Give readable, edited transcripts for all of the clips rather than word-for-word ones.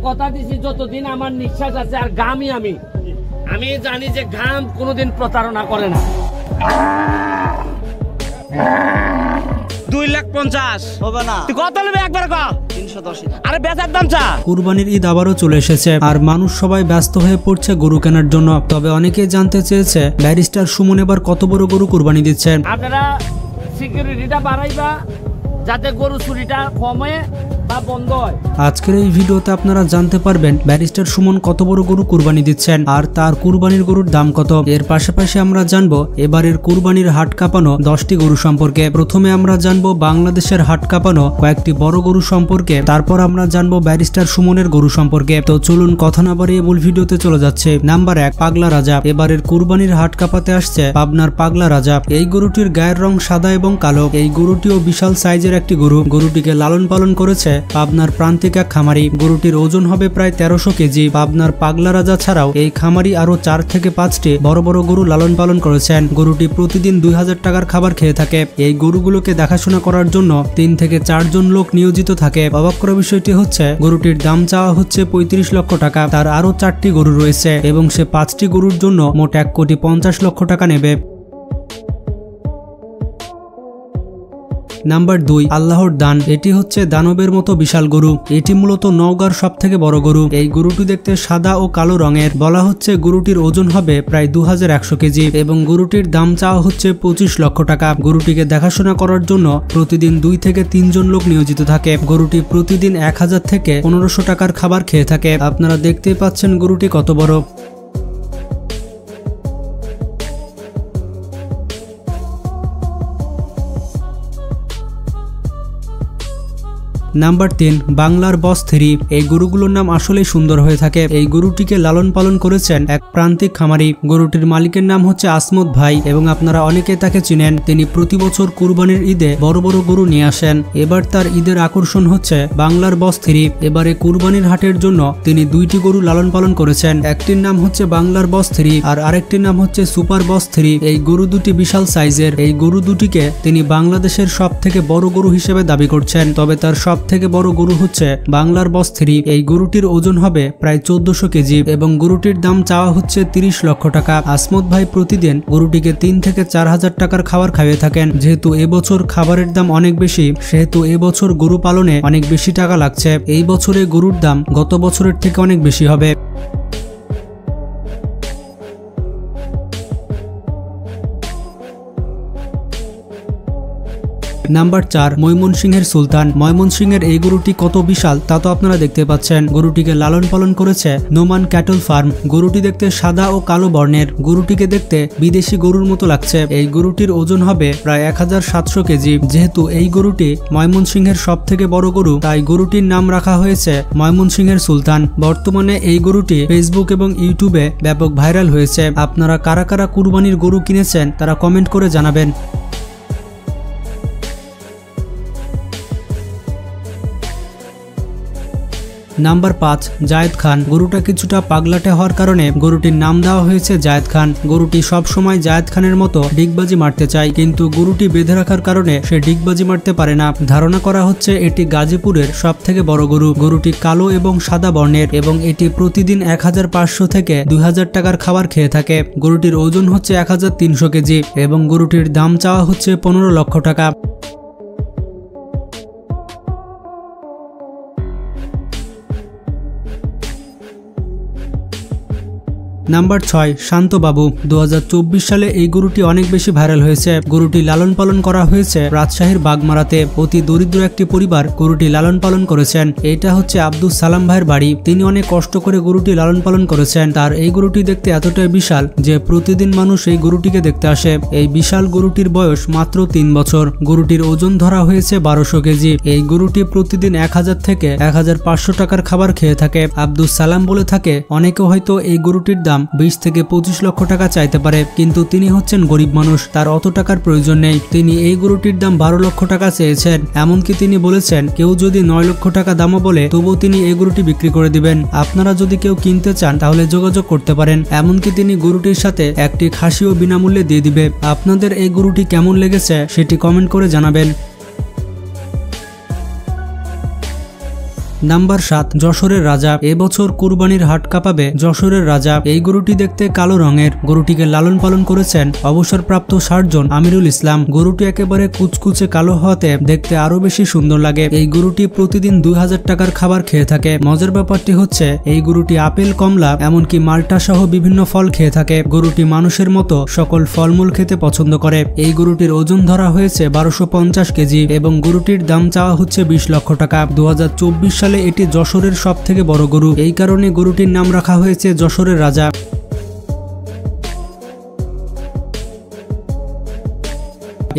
কথা দিছি যতদিন আমার নিঃশ্বাস আছে আর ঘামই আমি জানি যে ঘাম কোনোদিন প্রতারণা করে না। 2,50,000 হবে না, তুই কত নেবে একবার ক? 310। আরে বেচার দাম চা। কুরবানির ঈদ আবারও চলে এসেছে আর মানুষ সবাই ব্যস্ত হয়ে পড়ছে গরু কেনার জন্য। তবে অনেকেই জানতে চেয়েছে ব্যারিস্টার সুমন এবার কত বড় গরু কুরবানি দিচ্ছেন। আপনারা সিকিউরিটিটা বাড়াইবা যাতে গরু চুরিটা কমে বা বন্ধ হয়। আজকের এই ভিডিওতে আপনারা জানতে পারবেন ব্যারিস্টার সুমন কত বড় গরু কুরবানি দিচ্ছেন আর তার কুরবানির গরুর দাম কত। এর পাশাপাশি আমরা জানবো এবারের কুরবানির হাট কাঁপানো 10টি গরু সম্পর্কে। প্রথমে আমরা জানবো বাংলাদেশের হাট কাঁপানো কয়েকটি বড় গরু সম্পর্কে, তারপর আমরা জানবো ব্যারিস্টার সুমনের গরু সম্পর্কে। তো চলুন কথা না বাড়িয়ে মূল ভিডিওতে চলে যাচ্ছে। নাম্বার 1, পাগলা রাজা। এবারের কুরবানির হাট কাঁপাতে আসছে পাবনার পাগলা রাজা। এই গরুটির গায়ের রং সাদা এবং কালো। এই গরুটিও বিশাল সাইজের একটি গরু। গরুটিকে লালন পালন করেছে পাবনার প্রান্তিক এক খামারি। গরুটির ওজন হবে প্রায় 1300 কেজি। পাবনার পাগলা রাজা ছাড়াও এই খামারি আরো 4 থেকে 5টি বড় বড় গরু লালন পালন করেছেন। গরুটি প্রতিদিন 2000 টাকার খাবার খেয়ে থাকে। এই গরুগুলোকে দেখাশোনা করার জন্য 3 থেকে 4 জন লোক নিয়োজিত থাকে। অবাক করা বিষয়টি হচ্ছে গরুটির দাম চাওয়া হচ্ছে 35 লক্ষ টাকা। তার আরো 4টি গরু রয়েছে এবং সে 5টি গরুর জন্য মোট 1,50,00,000 লক্ষ টাকা নেবে। নাম্বার 2, আল্লাহর দান। এটি হচ্ছে দানবের মতো বিশাল গরু। এটি মূলত নওগাঁর সব থেকে বড় গরু। এই গরুটি দেখতে সাদা ও কালো রঙের। বলা হচ্ছে গরুটির ওজন হবে প্রায় 2100 কেজি এবং গরুটির দাম চাওয়া হচ্ছে 25 লক্ষ টাকা। গরুটিকে দেখাশোনা করার জন্য প্রতিদিন 2 থেকে 3 জন লোক নিয়োজিত থাকে। গরুটি প্রতিদিন 1000 থেকে 1500 টাকার খাবার খেয়ে থাকে। আপনারা দেখতেই পাচ্ছেন গরুটি কত বড়। নাম্বার 3, বাংলার বস 3। এই গরুগুলোর নাম আসলেই সুন্দর হয়ে থাকে। এই গরুটিকে লালন পালন করেছেন এক প্রান্তিক খামারি। গরুটির মালিকের নাম হচ্ছে আসমত ভাই এবং আপনারা অনেকে তাকে চিনেন। তিনি প্রতি বছর কুরবানির ঈদে বড় বড় গরু নিয়ে আসেন। এবার তার ঈদের আকর্ষণ হচ্ছে বাংলার বস 3। এবারে কুরবানির হাটের জন্য তিনি 2টি গরু লালন পালন করেছেন। একটির নাম হচ্ছে বাংলার বস 3 আর আরেকটির নাম হচ্ছে সুপার বস 3। এই গরু দুটি বিশাল সাইজের। এই গরু দুটিকে তিনি বাংলাদেশের সব থেকে বড় গরু হিসেবে দাবি করছেন। তবে তার সব থেকে বড় গরু হচ্ছে বাংলার বস 3। এই গরুটির ওজন হবে প্রায় 1400 কেজি এবং গরুটির দাম চাওয়া হচ্ছে 30 লক্ষ টাকা। আসমত ভাই প্রতিদিন গরুটিকে 3 থেকে 4000 টাকার খাবার খাইয়ে থাকেন। যেহেতু এবছর খাবারের দাম অনেক বেশি, সেহেতু এবছর গরু পালনে অনেক বেশি টাকা লাগছে। এই বছরে গরুর দাম গত বছরের থেকে অনেক বেশি হবে। নাম্বার 4, ময়মনসিংহের সুলতান। ময়মনসিংহের এই গরুটি কত বিশাল তা তো আপনারা দেখতে পাচ্ছেন। গরুটিকে লালন পালন করেছে নোমান ক্যাটল ফার্ম। গরুটি দেখতে সাদা ও কালো বর্ণের। গরুটিকে দেখতে বিদেশি গরুর মতো লাগছে। এই গরুটির ওজন হবে প্রায় 1700 কেজি। যেহেতু এই গরুটি ময়মনসিংহের সব থেকে বড় গরু, তাই গরুটির নাম রাখা হয়েছে ময়মনসিংহের সুলতান। বর্তমানে এই গরুটি ফেসবুক এবং ইউটিউবে ব্যাপক ভাইরাল হয়েছে। আপনারা কারা কারা কুরবানির গরু কিনেছেন তারা কমেন্ট করে জানাবেন। নাম্বার 5, জায়েদ খান। গরুটা কিছুটা পাগলাটে হওয়ার কারণে গরুটির নাম দেওয়া হয়েছে জায়েদ খান। গরুটি সব সময় জায়েদ খানের মতো ডিগবাজি মারতে চায়, কিন্তু গরুটি বেঁধে রাখার কারণে সে ডিগবাজি মারতে পারে না। ধারণা করা হচ্ছে এটি গাজীপুরের সব থেকে বড় গরু। গরুটি কালো এবং সাদা বর্ণের এবং এটি প্রতিদিন 1500 থেকে 2000 টাকার খাবার খেয়ে থাকে। গরুটির ওজন হচ্ছে 1300 কেজি এবং গরুটির দাম চাওয়া হচ্ছে 15 লক্ষ টাকা। নাম্বার 6, শান্ত বাবু। 2024 সালে এই গরুটি অনেক বেশি ভাইরাল হয়েছে। গরুটি লালন পালন করা হয়েছে রাজশাহীর বাগমারাতে। অতি দরিদ্র একটি পরিবার গরুটি লালন পালন করেছেন। এটা হচ্ছে আব্দুল সালাম ভাইয়ের বাড়ি। তিনি অনেক কষ্ট করে গরুটি লালন পালন করেছেন। তার এই গরুটি দেখতে এতটাই বিশাল যে প্রতিদিন মানুষ এই গরুটিকে দেখতে আসে। এই বিশাল গরুটির বয়স মাত্র 3 বছর। গরুটির ওজন ধরা হয়েছে 1200 কেজি। এই গরুটি প্রতিদিন 1000 থেকে 1500 টাকার খাবার খেয়ে থাকে। আব্দুল সালাম বলে থাকে অনেকে হয়তো এই গরুটির দাম 20 থেকে 25 লক্ষ টাকা চাইতে পারে, কিন্তু তিনি হচ্ছেন গরিব মানুষ, তার অত টাকার প্রয়োজন নেই। তিনি এই গরুটির দাম 12 লক্ষ টাকা চেয়েছেন। এমনকি তিনি বলেছেন কেউ যদি 9 লক্ষ টাকা দামও বলে তবুও তিনি এই গরুটি বিক্রি করে দিবেন। আপনারা যদি কেউ কিনতে চান তাহলে যোগাযোগ করতে পারেন। এমনকি তিনি গরুটির সাথে একটি খাসিও বিনামূল্যে দিয়ে দিবে। আপনাদের এই গরুটি কেমন লেগেছে সেটি কমেন্ট করে জানাবেন। নাম্বার 7, যশোরের রাজা। এবছর কুরবানির হাট কাঁপাবে যশোরের রাজা। এই গরুটি দেখতে কালো রঙের। গরুটিকে লালন পালন করেছেন অবসরপ্রাপ্ত সার্জন আমিরুল ইসলাম। গরুটি একেবারে কুচকুচে কালো হওয়াতে দেখতে আরো বেশি সুন্দর লাগে। এই গরুটি প্রতিদিন 2000 টাকার খাবার খেয়ে থাকে। মজার ব্যাপারটি হচ্ছে এই গরুটি আপেল, কমলা এমনকি মাল্টা সহ বিভিন্ন ফল খেয়ে থাকে। গরুটি মানুষের মতো সকল ফলমূল খেতে পছন্দ করে। এই গরুটির ওজন ধরা হয়েছে 1250 কেজি এবং গরুটির দাম চাওয়া হচ্ছে 20 লক্ষ টাকা। 2024 সালে এটি যশোরের সব থেকে বড় গরু। এই কারণে গরুটির নাম রাখা হয়েছে যশোরের রাজা।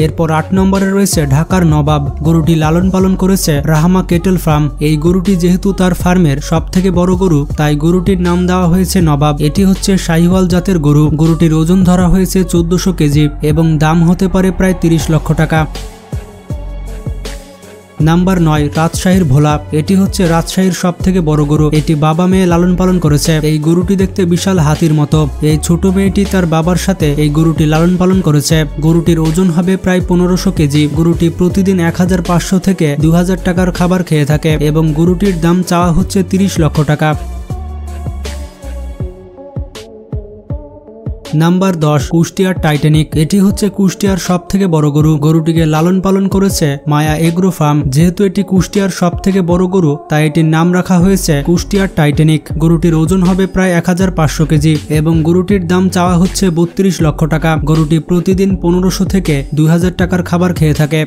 এরপর 8 নম্বরে রয়েছে ঢাকার নবাব। গরুটি লালন পালন করেছে রাহামা কেটেল ফার্ম। এই গরুটি যেহেতু তার ফার্মের সব থেকে বড় গরু, তাই গরুটির নাম দেওয়া হয়েছে নবাব। এটি হচ্ছে শাহিওয়াল জাতের গরু। গরুটির ওজন ধরা হয়েছে 1400 কেজি এবং দাম হতে পারে প্রায় 30 লক্ষ টাকা। নাম্বার 9, রাজশাহীর ভোলা। এটি হচ্ছে রাজশাহীর সব থেকে বড় গরু। এটি বাবা মেয়ে লালন পালন করেছে। এই গরুটি দেখতে বিশাল হাতির মতো। এই ছোট মেয়েটি তার বাবার সাথে এই গরুটি লালন পালন করেছে। গরুটির ওজন হবে প্রায় 1500 কেজি। গরুটি প্রতিদিন 1500 থেকে 2000 টাকার খাবার খেয়ে থাকে এবং গরুটির দাম চাওয়া হচ্ছে 30 লক্ষ টাকা। নাম্বার 10, কুষ্টিয়ার টাইটানিক। এটি হচ্ছে কুষ্টিয়ার সব থেকে বড় গরু। গরুটিকে লালন পালন করেছে মায়া এগ্রো ফার্ম। যেহেতু এটি কুষ্টিয়ার সব থেকে বড় গরু, তাই এটির নাম রাখা হয়েছে কুষ্টিয়ার টাইটানিক। গরুটির ওজন হবে প্রায় 1500 কেজি এবং গরুটির দাম চাওয়া হচ্ছে 32 লক্ষ টাকা। গরুটি প্রতিদিন 1500 থেকে 2000 টাকার খাবার খেয়ে থাকে।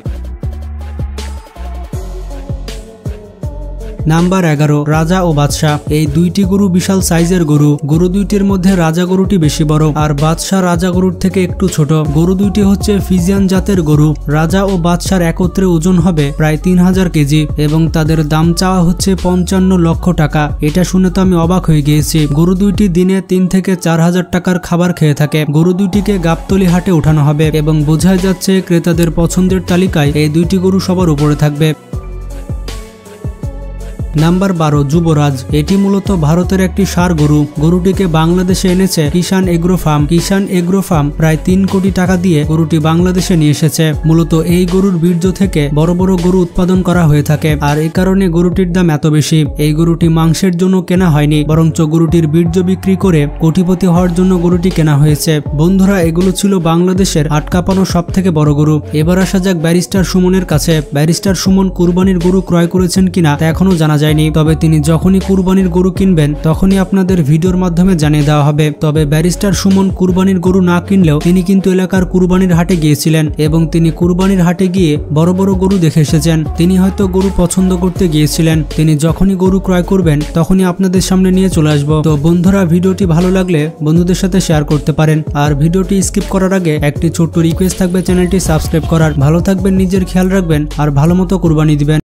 নাম্বার 11, রাজা ও বাদশাহ। এই দুইটি গরু বিশাল সাইজের গরু। গরু দুইটির মধ্যে রাজা গরুটি বেশি বড় আর বাদশাহ রাজা গরুর থেকে একটু ছোট। গরু দুইটি হচ্ছে ফিজিয়ান জাতের গরু। রাজা ও বাদশার একত্রে ওজন হবে প্রায় 3000 কেজি এবং তাদের দাম চাওয়া হচ্ছে 55 লক্ষ টাকা। এটা শুনে তো আমি অবাক হয়ে গিয়েছি। গরু দুইটি দিনে 3 থেকে 4000 টাকার খাবার খেয়ে থাকে। গরু দুইটিকে গাবতলী হাটে ওঠানো হবে এবং বোঝাই যাচ্ছে ক্রেতাদের পছন্দের তালিকায় এই দুইটি গরু সবার উপরে থাকবে। নাম্বার 12, যুবরাজ। এটি মূলত ভারতের একটি ষাঁড় গরু। গরুটিকে বাংলাদেশে এনেছে কিষান এগ্রো ফার্ম। কিষান এগ্রো ফার্ম প্রায় 3 কোটি টাকা দিয়ে গরুটি বাংলাদেশে নিয়ে এসেছে। মূলত এই গরুর বীর্য থেকে বড় বড় গরু উৎপাদন করা হয়ে থাকে আর এই কারণে গরুটির দাম এত বেশি। এই গরুটি মাংসের জন্য কেনা হয়নি, বরঞ্চ গরুটির বীর্য বিক্রি করে কোটিপতি হওয়ার জন্য গরুটি কেনা হয়েছে। বন্ধুরা, এগুলো ছিল বাংলাদেশের হাট কাঁপানো সব থেকে বড় গরু। এবার আসা যাক ব্যারিস্টার সুমনের কাছে। ব্যারিস্টার সুমন কুরবানির গরু ক্রয় করেছেন কিনা তা এখনো জানা যায়নি, তবে তিনি যখনই কুরবানির গরু কিনবেন তখনই আপনাদের ভিডিওর মাধ্যমে জানিয়ে দেওয়া হবে। তবে ব্যারিস্টার সুমন কুরবানির গরু না কিনলেও তিনি কিন্তু এলাকার কুরবানির হাটে গিয়েছিলেন এবং তিনি কুরবানির হাটে গিয়ে বড় বড় গরু দেখে এসেছেন। তিনি হয়তো গরু পছন্দ করতে গিয়েছিলেন। তিনি যখনই গরু ক্রয় করবেন তখনই আপনাদের সামনে নিয়ে চলে আসবো। তো বন্ধুরা, ভিডিওটি ভালো লাগলে বন্ধুদের সাথে শেয়ার করতে পারেন। আর ভিডিওটি স্কিপ করার আগে একটি ছোট্ট রিকোয়েস্ট থাকবে চ্যানেলটি সাবস্ক্রাইব করার। ভালো থাকবেন, নিজের খেয়াল রাখবেন আর ভালো মতো কুরবানি দিবেন।